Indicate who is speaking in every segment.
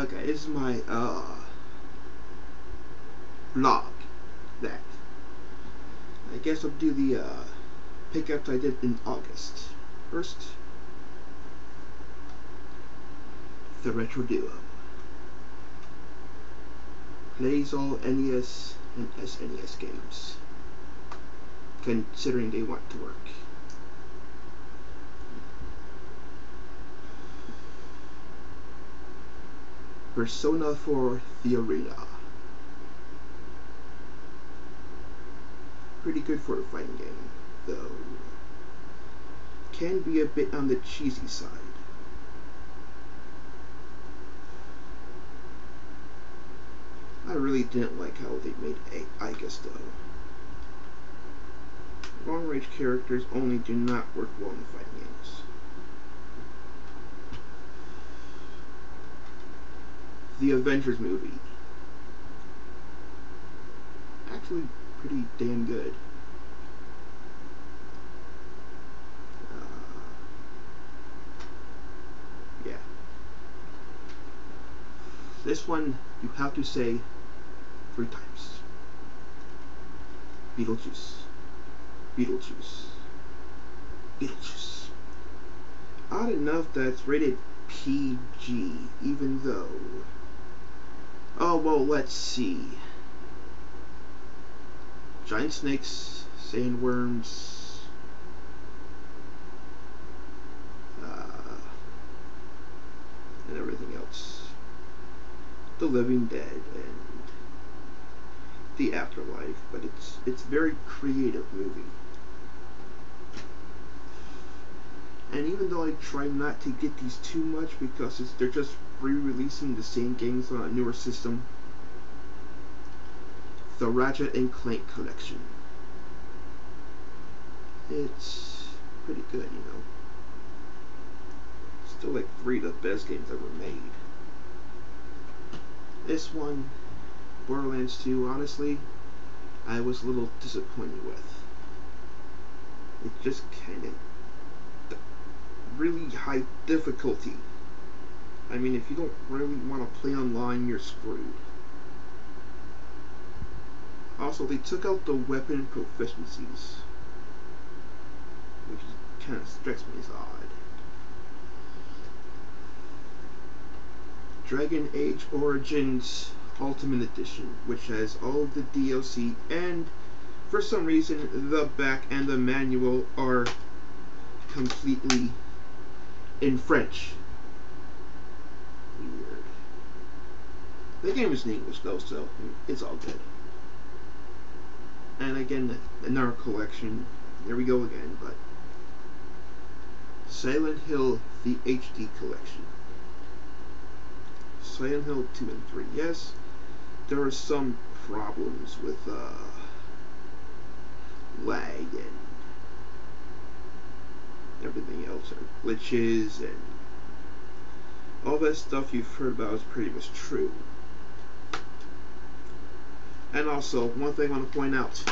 Speaker 1: Okay, this is my vlog. That I guess I'll do the pickups I did in August. First, the Retro Duo. Plays all NES and SNES games, considering they want to work. Persona 4 The Arena. Pretty good for a fighting game, though can be a bit on the cheesy side. I really didn't like how they made Aigis though. Long range characters only do not work well in fighting games. The Avengers movie. Actually pretty damn good. Yeah. This one you have to say 3 times. Beetlejuice. Beetlejuice. Beetlejuice. Odd enough that it's rated PG, even though... Oh, well, let's see. Giant snakes, sandworms, and everything else. The Living Dead and the Afterlife, but it's very creative movie. And even though I try not to get these too much because they're just re-releasing the same games on a newer system, the Ratchet and Clank collection. It's pretty good, you know. Still like 3 of the best games ever made. This one, Borderlands 2, honestly, I was a little disappointed with. It just kind of really high difficulty. I mean, if you don't really want to play online, you're screwed. Also, they took out the weapon proficiencies, which kind of strikes me as odd. Dragon Age Origins Ultimate Edition, which has all of the DLC, and for some reason the back and the manual are completely in French. Weird. The game is in English though, so it's all good. And again, another collection. There we go again, but Silent Hill, the HD collection. Silent Hill 2 and 3. Yes, there are some problems with lag and everything else, or glitches, and all that stuff you've heard about is pretty much true. And also, one thing I want to point out,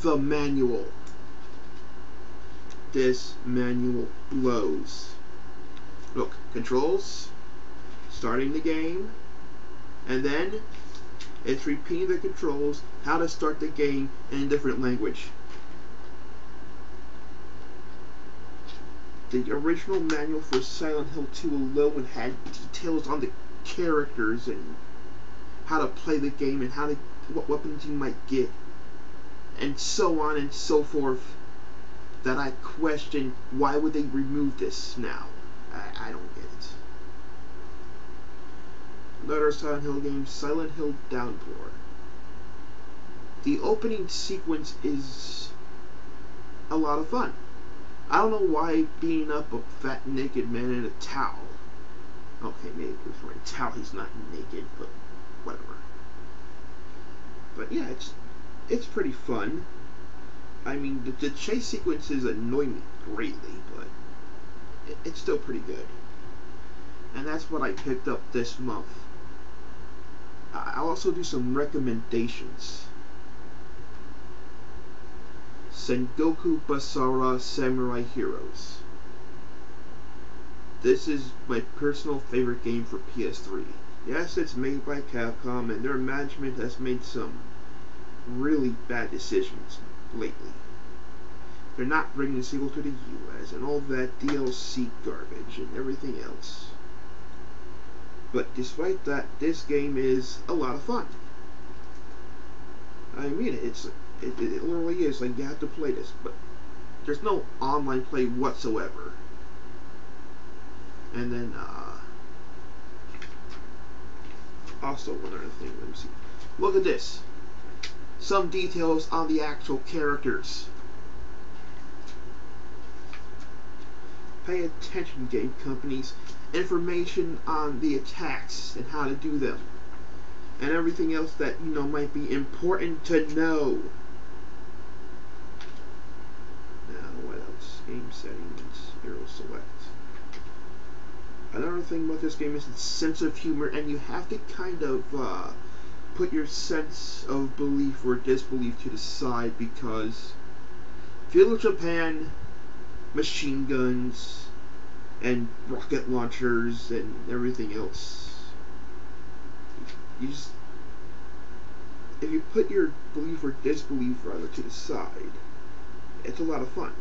Speaker 1: the manual. This manual blows. Look, controls, starting the game, and then it's repeating the controls, how to start the game in a different language. The original manual for Silent Hill 2 alone had details on the characters and how to play the game and what weapons you might get, and so on and so forth, that I question why would they remove this now. I don't get it. Another Silent Hill game, Silent Hill Downpour. The opening sequence is a lot of fun. I don't know why beating up a fat naked man in a towel. Okay, maybe he was wearing a towel, he's not naked, but whatever. But yeah, it's pretty fun. I mean, the chase sequences annoy me greatly, but it's still pretty good. And that's what I picked up this month. I'll also do some recommendations. Sengoku Basara Samurai Heroes. this is my personal favorite game for PS3. Yes, it's made by Capcom, and their management has made some really bad decisions lately. They're not bringing a sequel to the US and all that DLC garbage and everything else. But despite that, this game is a lot of fun. I mean, it literally is. Like, you have to play this, but there's no online play whatsoever. And then, also one other thing, let me see. Look at this. Some details on the actual characters. Pay attention, game companies. Information on the attacks and how to do them. And everything else that, you know, might be important to know. Now, what else? Game settings, hero select. Another thing about this game is its sense of humor, and you have to kind of put your sense of belief or disbelief to the side, because feudal Japan, machine guns, and rocket launchers, and everything else. You just, if you put your belief or disbelief rather to the side, it's a lot of fun.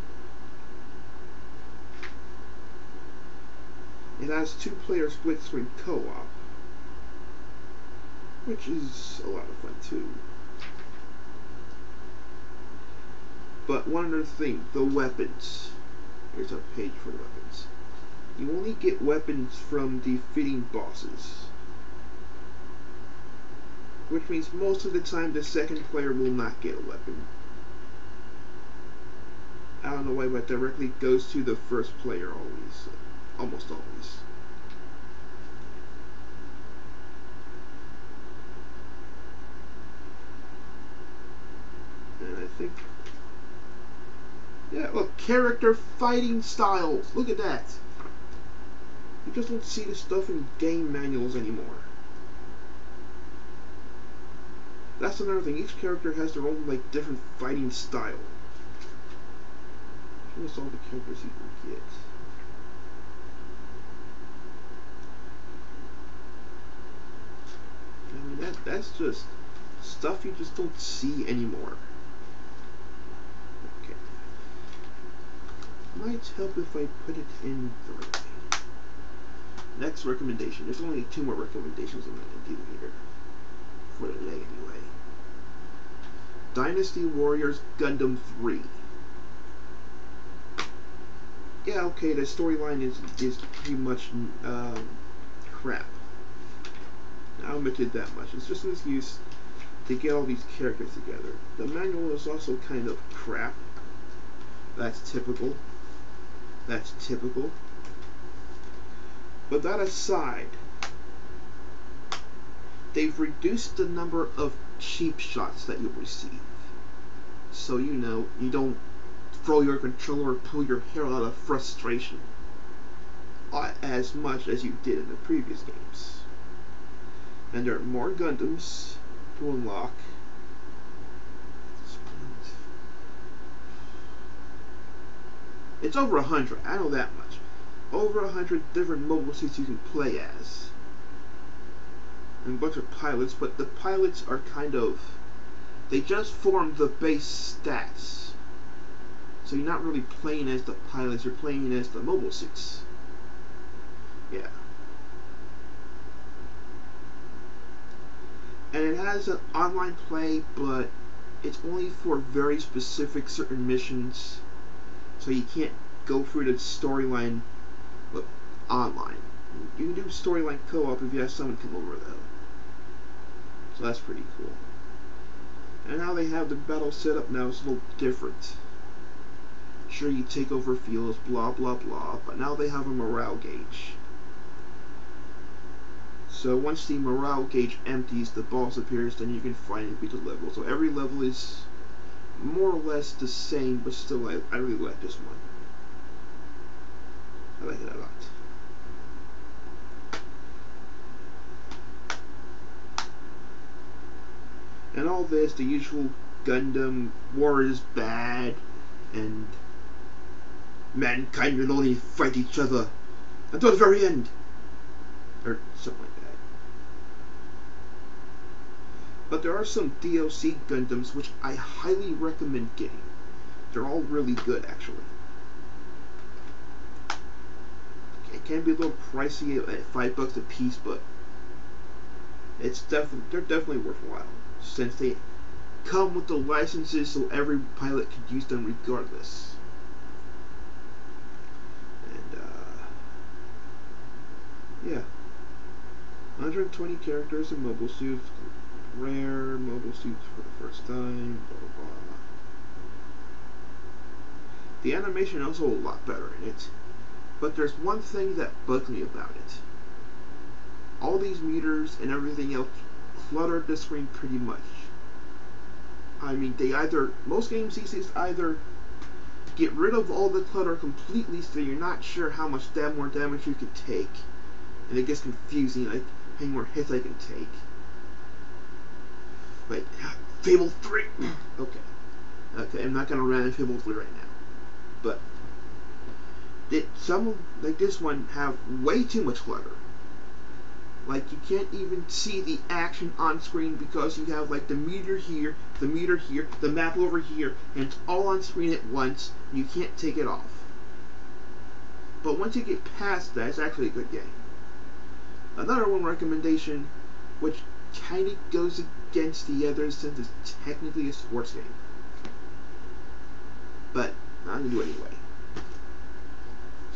Speaker 1: It has 2-player split screen co-op, which is a lot of fun too. But one other thing, the weapons. Here's a page for weapons. You only get weapons from defeating bosses, which means most of the time the second player will not get a weapon. I don't know why, but directly goes to the first player always. Almost always. And I think, yeah, look, character fighting styles. Look at that. You just don't see this stuff in game manuals anymore. That's another thing. Each character has their own, like, different fighting style. Here's all the characters you can get. I mean, that's just stuff you just don't see anymore. Okay. Might help if I put it in the right way. Next recommendation. There's only 2 more recommendations I'm going to do here. For today, anyway. Dynasty Warriors Gundam 3. Yeah, okay, the storyline is pretty much crap. I'll admit it that much. It's just an excuse to get all these characters together. The manual is also kind of crap. That's typical. That's typical. But that aside, they've reduced the number of cheap shots that you'll receive. So, you know, you don't throw your controller or pull your hair out of frustration as much as you did in the previous games. And there are more Gundams to unlock. It's over 100, I know that much. Over 100 different mobile suits you can play as. And a bunch of pilots, but the pilots are kind of, they just form the base stats. So you're not really playing as the pilots, you're playing as the mobile suits. Yeah. And it has an online play, but it's only for very specific certain missions. So you can't go through the storyline online. You can do storyline co-op if you have someone come over though. So that's pretty cool. And how they have the battle set up now is a little different. Sure, you take over fields, blah blah blah, but now they have a morale gauge. So once the morale gauge empties, the boss appears, then you can finally beat the level. So every level is more or less the same, but still I really like this one. I like it a lot. And all this, the usual Gundam, war is bad, and mankind will only fight each other until the very end, or something like that. But there are some DLC Gundams which I highly recommend getting. They're all really good, actually. It can be a little pricey at $5 a piece, but they're definitely worthwhile since they come with the licenses, so every pilot can use them regardless. And yeah, 120 characters in mobile suits, rare mobile suits for the first time. Blah blah blah. The animation is also a lot better in it. But there's one thing that bugs me about it. All these meters and everything else cluttered the screen pretty much. I mean, most games these days either get rid of all the clutter completely so you're not sure how much more damage you can take. And it gets confusing, like how many more hits I can take. Like, Fable 3! Okay, I'm not gonna run Fable 3 right now. But some like this one have way too much clutter. Like you can't even see the action on screen because you have like the meter here, the map over here, and it's all on screen at once. And you can't take it off. But once you get past that, it's actually a good game. Another one recommendation, which kind of goes against the others since it's technically a sports game, but I'm gonna do it anyway.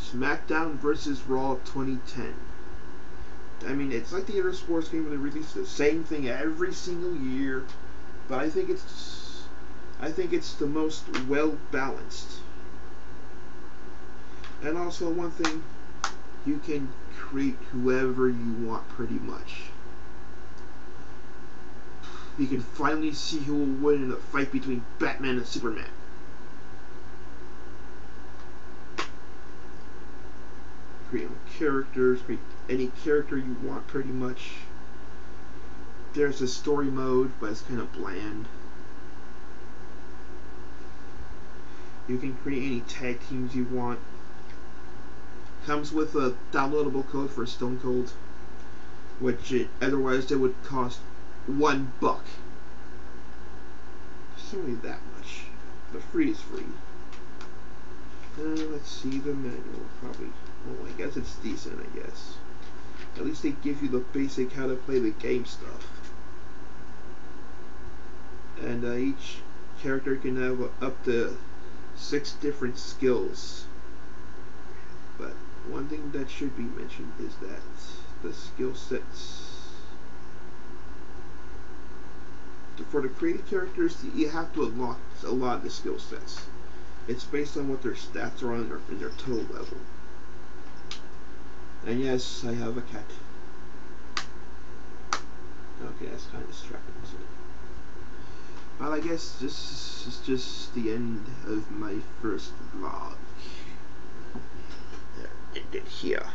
Speaker 1: SmackDown vs. Raw 2010. I mean, it's like the other sports game where they release the same thing every single year, but I think it's the most well balanced. And also one thing, you can create whoever you want pretty much. You can finally see who will win in a fight between Batman and Superman. Create characters, create any character you want pretty much. There's a story mode, but it's kind of bland. You can create any tag teams you want. Comes with a downloadable code for Stone Cold, which otherwise it would cost $1. It's only that much, but free is free. Let's see the manual. Probably. Oh, I guess it's decent. I guess at least they give you the basic how to play the game stuff. And each character can have up to 6 different skills. But one thing that should be mentioned is that the skill sets for the created characters, you have to unlock a lot of the skill sets. It's based on what their stats are on in their total level. And yes, I have a cat. Okay, that's kind of distracting, isn't it? Well, I guess this is just the end of my first vlog. Ended here.